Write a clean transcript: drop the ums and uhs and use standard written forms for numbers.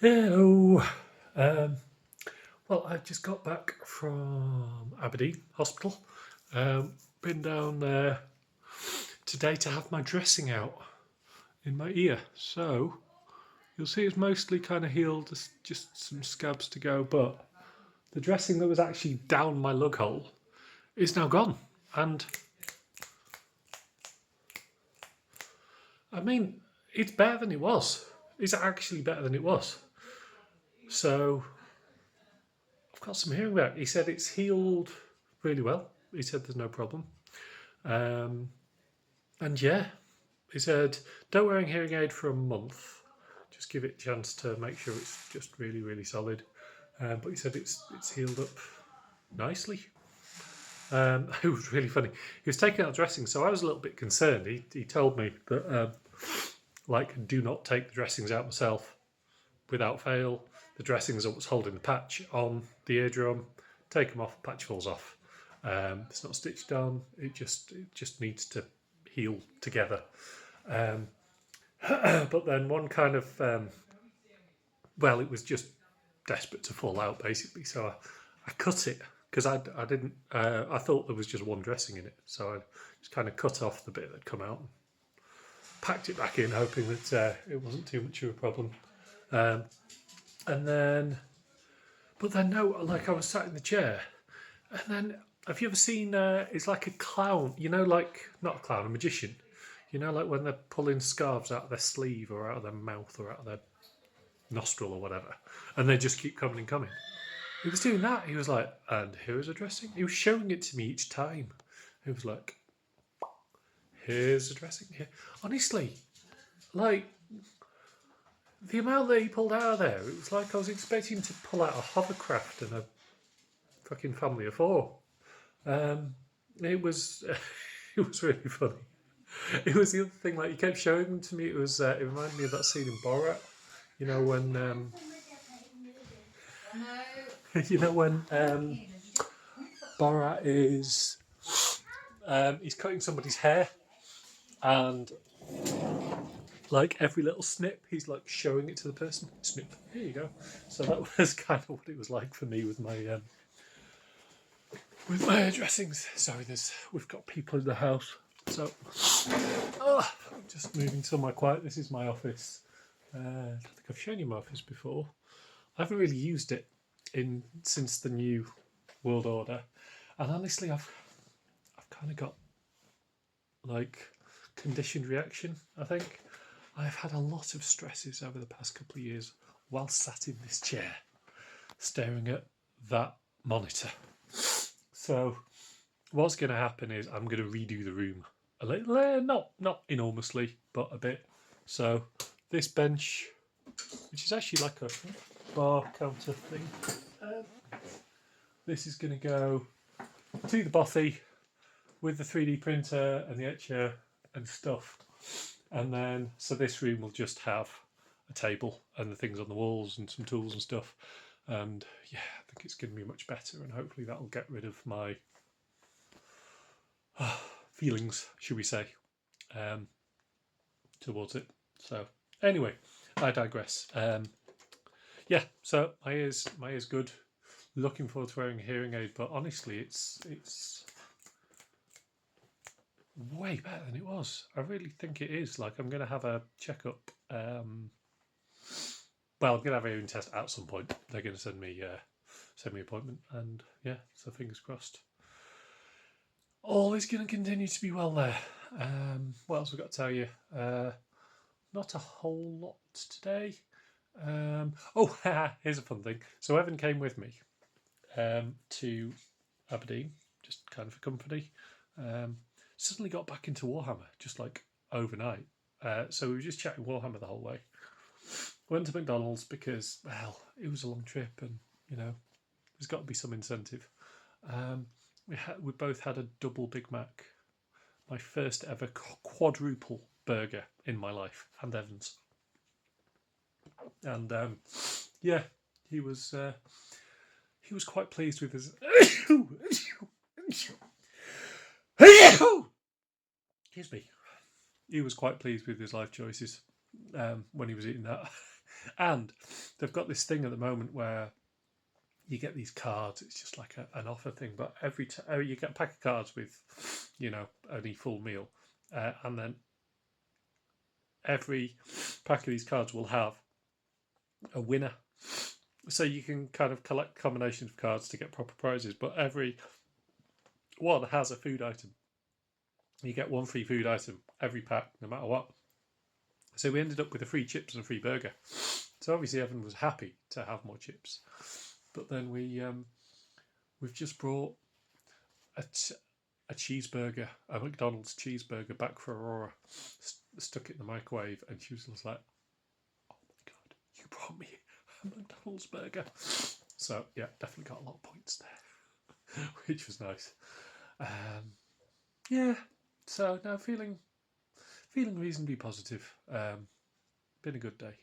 Hello. Um, well, I just got back from Aberdeen Hospital. Been down there today to have my dressing out in my ear. So you'll see it's mostly kind of healed, just some scabs to go. But the dressing that was actually down my lug hole is now gone. And I mean, it's better than it was. It's actually better than it was. So I've got some hearing back. He said it's healed really well. He said there's no problem. Um, and yeah, he said don't wear a hearing aid for a month. Just give it a chance to make sure it's just really, really solid. But he said it's healed up nicely. It was really funny. He was taking out dressing, so I was a little bit concerned. He told me that like do not take the dressings out myself without fail. The dressings are what's holding the patch on the eardrum. Take them off, patch falls off. It's not stitched on. It just needs to heal together. Um, but then one kind of well, it was just desperate to fall out basically. So I cut it because I didn't. I thought there was just one dressing in it, so I just kind of cut off the bit that come out and packed it back in, hoping that it wasn't too much of a problem. Um, and then, but then no, like I was sat in the chair, and then have you ever seen? It's like a clown, you know, like not a clown, a magician. You know, like when they're pulling scarves out of their sleeve or out of their mouth or out of their nostril or whatever, and they just keep coming and coming. He was doing that. He was like, and here's a dressing. He was showing it to me each time. He was like, here's a dressing here. Honestly, like the amount that he pulled out of there, it was like I was expecting to pull out a hovercraft and a fucking family of four. It was it was really funny. It was the other thing, like he kept showing them to me. It reminded me of that scene in Borat. You know when you know when Borat is he's cutting somebody's hair, and like every little snip, he's like showing it to the person. Snip. Here you go. So that was kind of what it was like for me with my hairdressings. Sorry, we've got people in the house, so I'm just moving somewhere quiet. This is my office. I don't think I've shown you my office before. I haven't really used it since the new world order, and honestly, I've kind of got like conditioned reaction. I think I've had a lot of stresses over the past couple of years while sat in this chair, staring at that monitor. So what's going to happen is I'm going to redo the room a little, not enormously, but a bit. So this bench, which is actually like a bar counter thing, this is going to go to the bothy with the 3D printer and the etcher and stuff. And then, so this room will just have a table and the things on the walls and some tools and stuff. And yeah, I think it's going to be much better, and hopefully that'll get rid of my feelings, should we say, towards it. So anyway, I digress. Yeah, so my ear's good. Looking forward to wearing a hearing aid, but honestly, it's way better than it was. I really think it is. Like I'm going to have a checkup. Well, I'm going to have a hearing test at some point. They're going to send me an appointment, and yeah, so fingers crossed. All is going to continue to be well there. What else have we got to tell you? Not a whole lot today. Here's a fun thing. So Evan came with me to Aberdeen, just kind of for company. Suddenly got back into Warhammer, just like overnight. So we were just chatting Warhammer the whole way. Went to McDonald's because, well, it was a long trip, and you know, there's got to be some incentive. We both had a double Big Mac, my first ever quadruple burger in my life, and Evan's. And yeah, he was quite pleased with his. Excuse me. He was quite pleased with his life choices when he was eating that. And they've got this thing at the moment where you get these cards. It's just like an offer thing, but you get a pack of cards with, only full meal, and then every pack of these cards will have a winner. So you can kind of collect combinations of cards to get proper prizes, but every one has a food item. You get one free food item every pack, no matter what. So we ended up with a free chips and a free burger. So obviously Evan was happy to have more chips, but then we've just brought a cheeseburger, a McDonald's cheeseburger, back for Aurora. Stuck it in the microwave, and she was just like, "Oh my god, you brought me a McDonald's burger!" So yeah, definitely got a lot of points there, which was nice. Yeah, so now feeling reasonably positive. Been a good day.